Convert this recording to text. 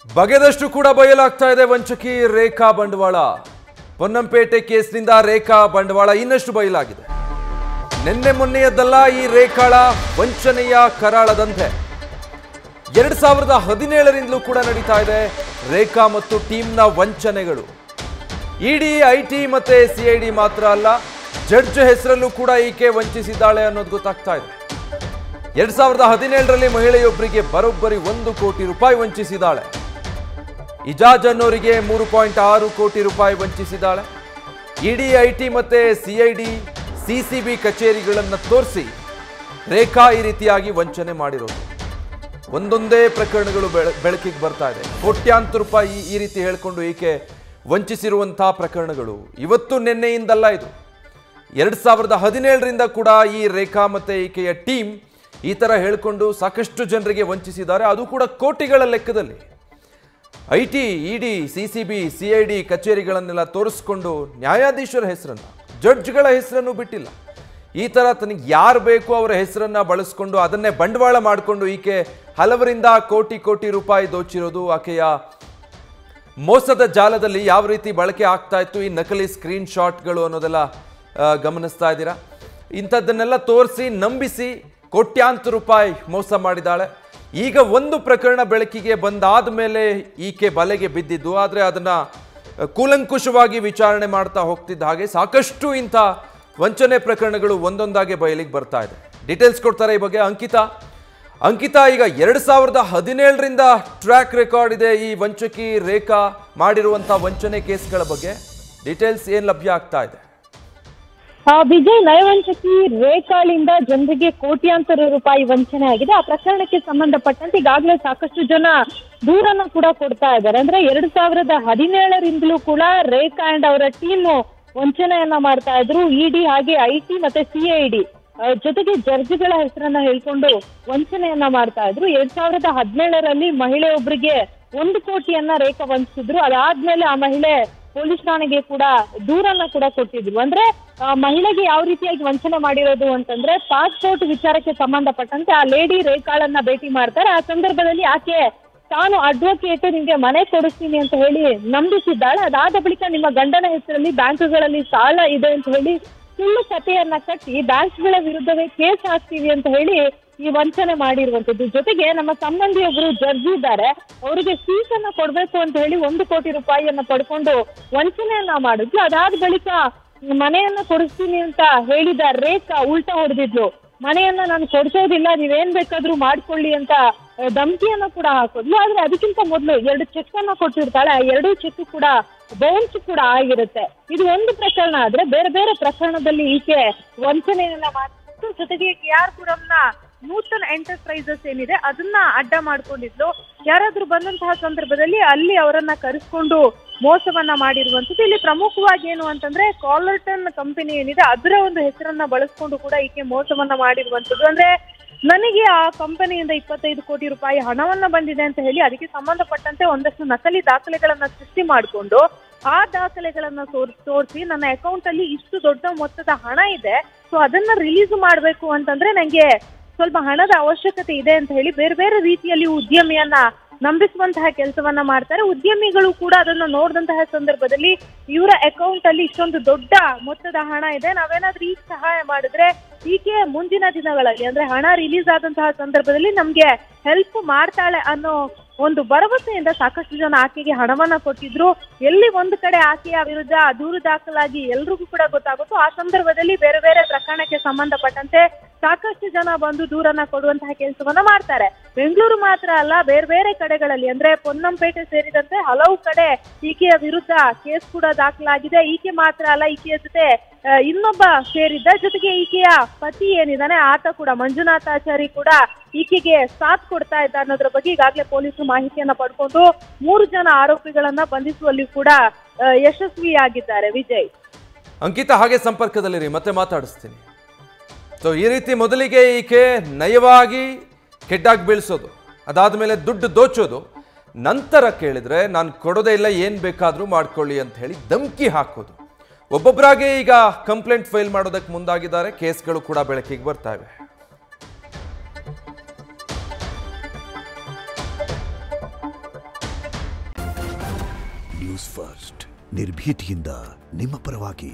ಬಗೆದಷ್ಟು ಕೂಡ ಬಯಲಾಗ್ತಾ ಇದೆ ವಂಚಕಿ ರೇಖಾ ಬಂಡವಾಳ. ಪೊನ್ನಂಪೇಟೆ ಕೇಸ್ನಿಂದ ರೇಖಾ ಬಂಡವಾಳ ಇನ್ನಷ್ಟು ಬಯಲಾಗಿದೆ. ನಿನ್ನೆ ಮೊನ್ನೆಯದ್ದಲ್ಲ ಈ ರೇಖಾಳ ವಂಚನೆಯ ಕರಾಳದಂತೆ 2017ರಿಂದಲೂ ಕೂಡ ನಡೀತಾ ಇದೆ ರೇಖಾ ಮತ್ತು ಟೀಮ್ನ ವಂಚನೆಗಳು. ಇಡಿ, ಐಟಿ ಮತ್ತೆ ಸಿಐಡಿ ಮಾತ್ರ ಅಲ್ಲ, ಜಡ್ಜ್ ಹೆಸರಲ್ಲೂ ಕೂಡ ಈಕೆ ವಂಚಿಸಿದ್ದಾಳೆ ಅನ್ನೋದು ಗೊತ್ತಾಗ್ತಾ ಇದೆ. 2017ರಲ್ಲಿ ಮಹಿಳೆಯೊಬ್ಬರಿಗೆ ಬರೋಬ್ಬರಿ 1 ಕೋಟಿ ರೂಪಾಯಿ ವಂಚಿಸಿದ್ದಾಳೆ. ಇಜಾಜ್ ಅನ್ನೋರಿಗೆ 3.6 ಕೋಟಿ ರೂಪಾಯಿ ವಂಚಿಸಿದ್ದಾಳೆ. ಇಡಿ, ಐಟಿ ಮತ್ತೆ ಸಿಐಡಿ, ಸಿಸಿಬಿ ಕಚೇರಿಗಳನ್ನು ತೋರಿಸಿ ರೇಖಾ ಈ ರೀತಿಯಾಗಿ ವಂಚನೆ ಮಾಡಿರೋದು. ಒಂದೊಂದೇ ಪ್ರಕರಣಗಳು ಬೆಳಕಿಗೆ ಬರ್ತಾ ಇದೆ. ಕೋಟ್ಯಾಂತರ ರೂಪಾಯಿ ಈ ರೀತಿ ಹೇಳ್ಕೊಂಡು ಈಕೆ ವಂಚಿಸಿರುವಂತಹ ಪ್ರಕರಣಗಳು ಇವತ್ತು ನಿನ್ನೆಯಿಂದಲ್ಲ. ಇದು 2017ರಿಂದ ಕೂಡ ಈ ರೇಖಾ ಮತ್ತೆ ಈಕೆಯ ಟೀಮ್ ಈ ತರ ಹೇಳ್ಕೊಂಡು ಸಾಕಷ್ಟು ಜನರಿಗೆ ವಂಚಿಸಿದ್ದಾರೆ. ಅದು ಕೂಡ ಕೋಟಿಗಳ ಲೆಕ್ಕದಲ್ಲಿ. ಐಟಿ, ಇಡಿ, ಸಿಸಿಬಿ, ಸಿಐಡಿ ಕಚೇರಿಗಳನ್ನೆಲ್ಲ ತೋರಿಸ್ಕೊಂಡು ನ್ಯಾಯಾಧೀಶರ ಹೆಸರನ್ನ, ಜಡ್ಜ್ಗಳ ಹೆಸರನ್ನು ಬಿಟ್ಟಿಲ್ಲ. ಈ ತರ ತನಗೆ ಯಾರು ಬೇಕು ಅವರ ಹೆಸರನ್ನ ಬಳಸ್ಕೊಂಡು ಅದನ್ನೇ ಬಂಡವಾಳ ಮಾಡಿಕೊಂಡು ಈಕೆ ಹಲವರಿಂದ ಕೋಟಿ ಕೋಟಿ ರೂಪಾಯಿ ದೋಚಿರೋದು. ಆಕೆಯ ಮೋಸದ ಜಾಲದಲ್ಲಿ ಯಾವ ರೀತಿ ಬಳಕೆ ಆಗ್ತಾ ಇತ್ತು, ಈ ನಕಲಿ ಸ್ಕ್ರೀನ್ ಶಾಟ್ಗಳು ಅನ್ನೋದೆಲ್ಲ ಗಮನಿಸ್ತಾ ಇದ್ದೀರಾ. ಇಂಥದ್ದನ್ನೆಲ್ಲ ತೋರಿಸಿ ನಂಬಿಸಿ ಕೋಟ್ಯಾಂತರ ರೂಪಾಯಿ ಮೋಸ ಮಾಡಿದ್ದಾಳೆ. ಈಗ ಒಂದು ಪ್ರಕರಣ ಬೆಳಕಿಗೆ ಬಂದಾದ ಮೇಲೆ ಈಕೆ ಬಲೆಗೆ ಬಿದ್ದಿದ್ದು. ಆದರೆ ಅದನ್ನ ಕೂಲಂಕುಷವಾಗಿ ವಿಚಾರಣೆ ಮಾಡ್ತಾ ಹೋಗ್ತಿದ್ದ ಹಾಗೆ ಸಾಕಷ್ಟು ಇಂಥ ವಂಚನೆ ಪ್ರಕರಣಗಳು ಒಂದೊಂದಾಗಿ ಬಯಲಿಗೆ ಬರ್ತಾ ಇದೆ. ಡೀಟೇಲ್ಸ್ ಕೊಡ್ತಾರೆ ಈ ಬಗ್ಗೆ ಅಂಕಿತಾ. ಈಗ 2017ರಿಂದ ಟ್ರ್ಯಾಕ್ ರೆಕಾರ್ಡ್ ಇದೆ ಈ ವಂಚಕಿ ರೇಖಾ ಮಾಡಿರುವಂತಹ ವಂಚನೆ ಕೇಸ್ಗಳ ಬಗ್ಗೆ. ಡೀಟೇಲ್ಸ್ ಏನ್ ಲಭ್ಯ ಆಗ್ತಾ ಇದೆ? ವಿಜಯ್, ನಯವಂಚಕಿ ರೇಖಾಳಿಂದ ಜನರಿಗೆ ಕೋಟ್ಯಾಂತರ ರೂಪಾಯಿ ವಂಚನೆ ಆಗಿದೆ. ಆ ಪ್ರಕರಣಕ್ಕೆ ಸಂಬಂಧಪಟ್ಟಂತೆ ಈಗಾಗಲೇ ಸಾಕಷ್ಟು ಜನ ದೂರನ್ನ ಕೂಡ ಕೊಡ್ತಾ ಇದ್ದಾರೆ. ಅಂದ್ರೆ 2017ರಿಂದಲೂ ಕೂಡ ರೇಖಾ ಅಂಡ್ ಅವರ ಟೀಮ್ ವಂಚನೆಯನ್ನ ಮಾಡ್ತಾ ಇದ್ರು. ಇಡಿ ಹಾಗೆ ಐಟಿ ಮತ್ತೆ ಸಿಐಡಿ ಜೊತೆಗೆ ಜಡ್ಜ್ಗಳ ಹೆಸರನ್ನ ಹೇಳ್ಕೊಂಡು ವಂಚನೆಯನ್ನ ಮಾಡ್ತಾ ಇದ್ರು. 2017ರಲ್ಲಿ ಮಹಿಳೆಯೊಬ್ಬರಿಗೆ 1 ಕೋಟಿಯನ್ನ ರೇಖಾ ವಂಚಿಸಿದ್ರು. ಅದಾದ್ಮೇಲೆ ಆ ಮಹಿಳೆ ಪೊಲೀಸ್ ಠಾಣೆಗೆ ಕೂಡ ದೂರನ್ನ ಕೂಡ ಕೊಟ್ಟಿದ್ರು. ಅಂದ್ರೆ ಮಹಿಳೆಗೆ ಯಾವ ರೀತಿಯಾಗಿ ವಂಚನೆ ಮಾಡಿರೋದು ಅಂತಂದ್ರೆ, ಪಾಸ್ಪೋರ್ಟ್ ವಿಚಾರಕ್ಕೆ ಸಂಬಂಧಪಟ್ಟಂತೆ ಆ ಲೇಡಿ ರೇಖಾಳನ್ನ ಭೇಟಿ ಮಾಡ್ತಾರೆ. ಆ ಸಂದರ್ಭದಲ್ಲಿ ಆಕೆ ತಾನು ಅಡ್ವೊಕೇಟ್, ನಿಮ್ಗೆ ಮನೆ ಕೊಡಿಸ್ತೀನಿ ಅಂತ ಹೇಳಿ ನಂಬಿಸಿದ್ದಾಳೆ. ಅದಾದ ಬಳಿಕ ನಿಮ್ಮ ಗಂಡನ ಹೆಸರಲ್ಲಿ ಬ್ಯಾಂಕ್ಗಳಲ್ಲಿ ಸಾಲ ಇದೆ ಅಂತ ಹೇಳಿ ಸುಳ್ಳು ಕಥೆಯನ್ನ ಕಟ್ಟಿ ಬ್ಯಾಂಕ್ಗಳ ವಿರುದ್ಧವೇ ಕೇಸ್ ಹಾಕ್ತೀವಿ ಅಂತ ಹೇಳಿ ಈ ವಂಚನೆ ಮಾಡಿರುವಂತದ್ದು. ಜೊತೆಗೆ ನಮ್ಮ ಸಂಬಂಧಿಯೊಬ್ಬರು ಜಡ್ಜ್ ಇದ್ದಾರೆ, ಅವರಿಗೆ ಫೀಸ್ ಅನ್ನ ಕೊಡ್ಬೇಕು ಅಂತ ಹೇಳಿ 1 ಕೋಟಿ ರೂಪಾಯಿಯನ್ನ ಪಡ್ಕೊಂಡು ವಂಚನೆಯನ್ನ ಮಾಡಿದ್ಲು. ಅದಾದ ಬಳಿಕ ಮನೆಯನ್ನ ಕೊಡಿಸ್ತೀನಿ ಅಂತ ಹೇಳಿದ ರೇಖಾ ಉಲ್ಟಾ ಹೊಡೆದಿದ್ಲು. ಮನೆಯನ್ನ ನಾನು ಕೊಡ್ಸೋದಿಲ್ಲ, ನೀವೇನ್ ಬೇಕಾದ್ರೂ ಮಾಡ್ಕೊಳ್ಳಿ ಅಂತ ಧಮಕಿಯನ್ನ ಕೂಡ ಹಾಕೋದ್ಲು. ಆದ್ರೆ ಅದಕ್ಕಿಂತ ಮೊದಲು 2 ಚೆಕ್ ಅನ್ನ ಕೊಟ್ಟಿರ್ತಾಳೆ. ಆ 2 ಚೆಕ್ ಕೂಡ ಬೌನ್ಸ್ ಕೂಡ ಆಗಿರುತ್ತೆ. ಇದು ಒಂದು ಪ್ರಕರಣ. ಆದ್ರೆ ಬೇರೆ ಬೇರೆ ಪ್ರಕರಣದಲ್ಲಿ ಈಕೆ ವಂಚನೆಯನ್ನ ಮಾಡಿದ್ದು. ಜೊತೆಗೆ KR-ಪುರಂನ ನೂತನ ಎಂಟರ್ಪ್ರೈಸಸ್ ಏನಿದೆ ಅದನ್ನ ಅಡ್ಡ ಮಾಡ್ಕೊಂಡಿದ್ಲು. ಯಾರಾದ್ರೂ ಬಂದಂತಹ ಸಂದರ್ಭದಲ್ಲಿ ಅಲ್ಲಿ ಅವರನ್ನ ಕರೆಸ್ಕೊಂಡು ಮೋಸವನ್ನ ಮಾಡಿರುವಂತದ್ದು. ಇಲ್ಲಿ ಪ್ರಮುಖವಾಗಿ ಏನು ಅಂತಂದ್ರೆ, ಕಾಲರ್ಟನ್ ಕಂಪನಿ ಏನಿದೆ ಅದರ ಒಂದು ಹೆಸರನ್ನ ಬಳಸ್ಕೊಂಡು ಕೂಡ ಈಕೆ ಮೋಸವನ್ನ ಮಾಡಿರುವಂತದ್ದು. ಅಂದ್ರೆ ನನಗೆ ಆ ಕಂಪನಿಯಿಂದ 25 ಕೋಟಿ ರೂಪಾಯಿ ಹಣವನ್ನ ಬಂದಿದೆ ಅಂತ ಹೇಳಿ ಅದಕ್ಕೆ ಸಂಬಂಧಪಟ್ಟಂತೆ ಒಂದಷ್ಟು ನಕಲಿ ದಾಖಲೆಗಳನ್ನ ಸೃಷ್ಟಿ ಮಾಡಿಕೊಂಡು ಆ ದಾಖಲೆಗಳನ್ನ ತೋರಿಸಿ ನನ್ನ ಅಕೌಂಟ್ ಅಲ್ಲಿ ಇಷ್ಟು ದೊಡ್ಡ ಮೊತ್ತದ ಹಣ ಇದೆ, ಸೊ ಅದನ್ನ ರಿಲೀಸ್ ಮಾಡ್ಬೇಕು ಅಂತಂದ್ರೆ ನಂಗೆ ಸ್ವಲ್ಪ ಹಣದ ಅವಶ್ಯಕತೆ ಇದೆ ಅಂತ ಹೇಳಿ ಬೇರೆ ಬೇರೆ ರೀತಿಯಲ್ಲಿ ಉದ್ಯಮಿಯನ್ನ ನಂಬಿಸುವಂತಹ ಕೆಲಸವನ್ನ ಮಾಡ್ತಾರೆ. ಉದ್ಯಮಿಗಳು ಕೂಡ ಅದನ್ನ ನೋಡಿದಂತಹ ಸಂದರ್ಭದಲ್ಲಿ ಇವರ ಅಕೌಂಟ್ ಅಲ್ಲಿ ಇಷ್ಟೊಂದು ದೊಡ್ಡ ಮೊತ್ತದ ಹಣ ಇದೆ, ನಾವೇನಾದ್ರೂ ಈಗ ಸಹಾಯ ಮಾಡಿದ್ರೆ ಈಕೆ ಮುಂದಿನ ದಿನಗಳಲ್ಲಿ ಅಂದ್ರೆ ಹಣ ರಿಲೀಸ್ ಆದಂತಹ ಸಂದರ್ಭದಲ್ಲಿ ನಮ್ಗೆ ಹೆಲ್ಪ್ ಮಾಡ್ತಾಳೆ ಅನ್ನೋ ಒಂದು ಭರವಸೆಯಿಂದ ಸಾಕಷ್ಟು ಜನ ಆಕೆಗೆ ಹಣವನ್ನ ಕೊಟ್ಟಿದ್ರು. ಎಲ್ಲಿ ಒಂದು ಕಡೆ ಆಕೆಯ ವಿರುದ್ಧ ದೂರು ದಾಖಲಾಗಿ ಎಲ್ರಿಗೂ ಕೂಡ ಗೊತ್ತಾಗುತ್ತೋ ಆ ಸಂದರ್ಭದಲ್ಲಿ ಬೇರೆ ಬೇರೆ ಪ್ರಕರಣಕ್ಕೆ ಸಂಬಂಧಪಟ್ಟಂತೆ ಸಾಕಷ್ಟು ಜನ ಬಂದು ದೂರನ್ನ ಕೊಡುವಂತಹ ಕೆಲಸವನ್ನ ಮಾಡ್ತಾರೆ. ಬೆಂಗಳೂರು ಮಾತ್ರ ಅಲ್ಲ, ಬೇರೆ ಬೇರೆ ಕಡೆಗಳಲ್ಲಿ ಅಂದ್ರೆ ಪೊನ್ನಂಪೇಟೆ ಸೇರಿದಂತೆ ಹಲವು ಕಡೆ ಈಕೆಯ ವಿರುದ್ಧ ಕೇಸ್ ಕೂಡ ದಾಖಲಾಗಿದೆ. ಈಕೆ ಮಾತ್ರ ಅಲ್ಲ, ಈಕೆಯ ಜೊತೆ ಇನ್ನೊಬ್ಬ ಸೇರಿದ್ದ. ಜೊತೆಗೆ ಈಕೆಯ ಪತಿ ಏನಿದ್ದಾನೆ ಆತ ಕೂಡ, ಮಂಜುನಾಥಾಚಾರಿ ಕೂಡ ಈಕೆಗೆ ಸಾಥ್ ಕೊಡ್ತಾ ಇದ್ದ ಅನ್ನೋದ್ರ ಬಗ್ಗೆ ಈಗಾಗಲೇ ಪೊಲೀಸರು ಮಾಹಿತಿಯನ್ನ ಪಡ್ಕೊಂಡು 3 ಜನ ಆರೋಪಿಗಳನ್ನ ಬಂಧಿಸುವಲ್ಲಿ ಕೂಡ ಯಶಸ್ವಿಯಾಗಿದ್ದಾರೆ. ವಿಜಯ್, ಅಂಕಿತಾ ಹಾಗೆ ಸಂಪರ್ಕದಲ್ಲಿರಿ, ಮತ್ತೆ ಮಾತಾಡಿಸ್ತೀನಿ. ಸೊ ಈ ರೀತಿ ಮೊದಲಿಗೆ ಈಕೆ ನಯವಾಗಿ ಕೆಡ್ಡಾಗಿ ಬೀಳಿಸೋದು, ಅದಾದ್ಮೇಲೆ ದುಡ್ಡು ದೋಚೋದು, ನಂತರ ಕೇಳಿದ್ರೆ ನಾನು ಕೊಡೋದೇ ಇಲ್ಲ, ಏನ್ ಬೇಕಾದ್ರೂ ಮಾಡ್ಕೊಳ್ಳಿ ಅಂತ ಹೇಳಿ ಧಮಕಿ ಹಾಕೋದು. ಒಬ್ಬೊಬ್ಬರಾಗೆ ಈಗ ಕಂಪ್ಲೇಂಟ್ ಫೈಲ್ ಮಾಡೋದಕ್ಕೆ ಮುಂದಾಗಿದ್ದಾರೆ. ಕೇಸ್ಗಳು ಕೂಡ ಬೆಳಕಿಗೆ ಬರ್ತಾ ಇವೆ. ನ್ಯೂಸ್ ಫಸ್ಟ್ ನಿರ್ಭೀತಿಯಿಂದ ನಿಮ್ಮ ಪರವಾಗಿ.